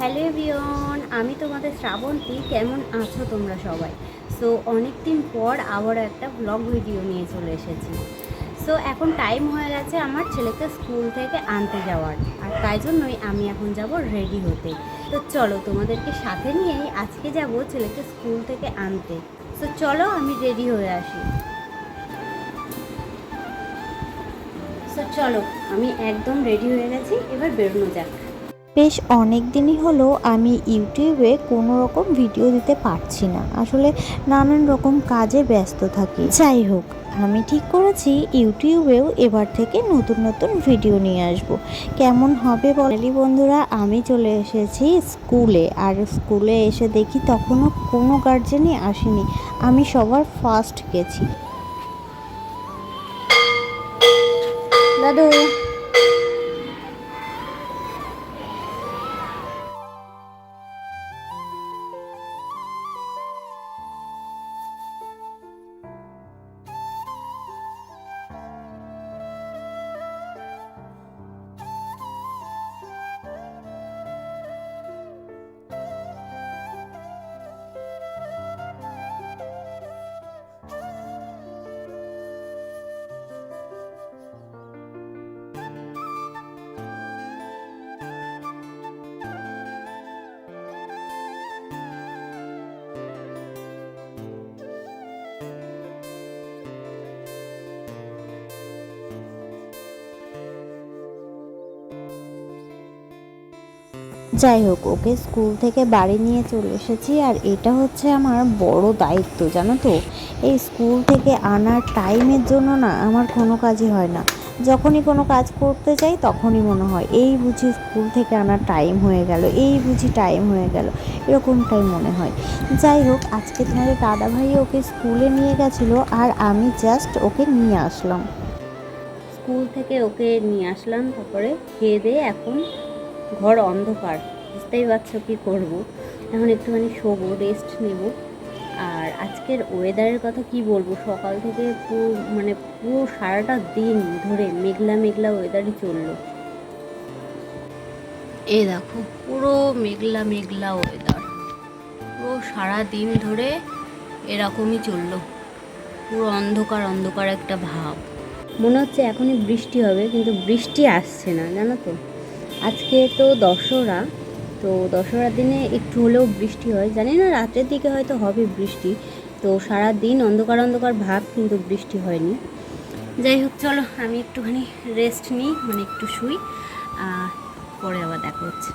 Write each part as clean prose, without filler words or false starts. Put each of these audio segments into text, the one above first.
Hello everyone, আমি তোমাদের শ্রাবন্তী। কেমন আছো তোমরা সবাই? সো অনেক দিন পর আবারও একটা ব্লগ ভিডিও নিয়ে চলে এসেছি। সো এখন টাইম হয়ে গেছে আমার ছেলেকে স্কুল থেকে আনতে যাওয়ার, আর তাই জন্যই আমি এখন যাব রেডি হতে। তো চলো তোমাদেরকে সাথে নিয়েই আজকে যাব ছেলেকে স্কুল থেকে আনতে। সো চলো আমি রেডি হয়ে আসি। সো চলো, আমি একদম রেডি হয়ে গেছি, এবার বেরোনো যাক। বেশ অনেক দিনই হলো আমি ইউটিউবে কোনো রকম ভিডিও দিতে পারছি না, আসলে নানান রকম কাজে ব্যস্ত থাকি। যাই হোক, আমি ঠিক করেছি ইউটিউবেও এবার থেকে নতুন নতুন ভিডিও নিয়ে আসব। কেমন হবে বলি বন্ধুরা, আমি চলে এসেছি স্কুলে, আর স্কুলে এসে দেখি তখনও কোনো গার্জেনই আসেনি। আমি সবার ফার্স্ট গেছি। দাদু, যাই হোক, ওকে স্কুল থেকে বাড়ি নিয়ে চলে এসেছি, আর এটা হচ্ছে আমার বড় দায়িত্ব, জানো তো। এই স্কুল থেকে আনার টাইমের জন্য না আমার কোনো কাজই হয় না। যখনই কোনো কাজ করতে যাই তখনই মনে হয় এই বুঝি স্কুল থেকে আনার টাইম হয়ে গেল, এই বুঝি টাইম হয়ে গেল, এরকমটাই মনে হয়। যাই হোক, আজকে তোমাদের দাদাভাই ওকে স্কুলে নিয়ে গেছিলো, আর আমি জাস্ট ওকে নিয়ে আসলাম। স্কুল থেকে ওকে নিয়ে আসলাম, তারপরে খেয়ে দিয়ে এখন ঘর অন্ধকার, বুঝতেই পারছো কী করবো। এখন একটুখানি শোবো, রেস্ট নেব। আর আজকের ওয়েদারের কথা কি বলবো, সকাল থেকে পুরো সারাটা দিন ধরে মেঘলা মেঘলা ওয়েদারই চললো। এই দেখো, পুরো মেঘলা মেঘলা ওয়েদার, পুরো সারা দিন ধরে এরকমই চললো। পুরো অন্ধকার অন্ধকার একটা ভাব, মনে হচ্ছে এখনই বৃষ্টি হবে, কিন্তু বৃষ্টি আসছে না, জানো তো। আজকে তো দশহরা, তো দশহরার দিনে একটু হলেও বৃষ্টি হয়, জানি না রাতের দিকে হয়তো হবে বৃষ্টি। তো সারা দিন অন্ধকার অন্ধকার ভাব, কিন্তু বৃষ্টি হয়নি। যাই হোক, চলো আমি একটুখানি রেস্ট নিই, একটু শুই, পরে আবার দেখা হচ্ছে।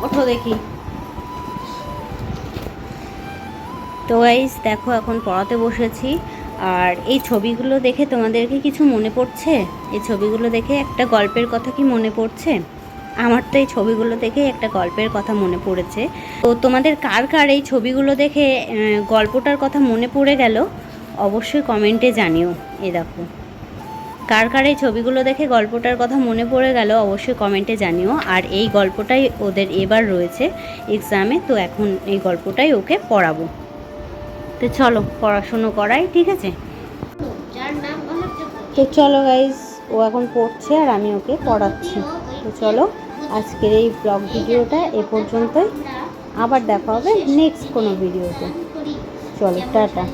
ওঠো দেখি। তো গাইস দেখো, এখন পড়াতে বসেছি। আর এই ছবিগুলো দেখে তোমাদেরকে কিছু মনে পড়ছে? এই ছবিগুলো দেখে একটা গল্পের কথা কি মনে পড়ছে? আমার তো এই ছবিগুলো দেখে একটা গল্পের কথা মনে পড়েছে। তো তোমাদের কার কার এই ছবিগুলো দেখে গল্পটার কথা মনে পড়ে গেল, অবশ্যই কমেন্টে জানিও। এই দেখো, কার কার এই ছবিগুলো দেখে গল্পটার কথা মনে পড়ে গেল অবশ্যই কমেন্টে জানিও। আর এই গল্পটাই ওদের এবার রয়েছে এক্সামে, তো এখন এই গল্পটাই ওকে পড়াবো। তো চলো পড়াশুনো করাই, ঠিক আছে? তো চলো গাইজ, ও এখন পড়ছে আর আমি ওকে পড়াচ্ছি। তো চলো, আজকের এই ব্লগ ভিডিওটা এ পর্যন্তই। আবার দেখা হবে নেক্সট কোনো ভিডিওতে। চলো, টাটা।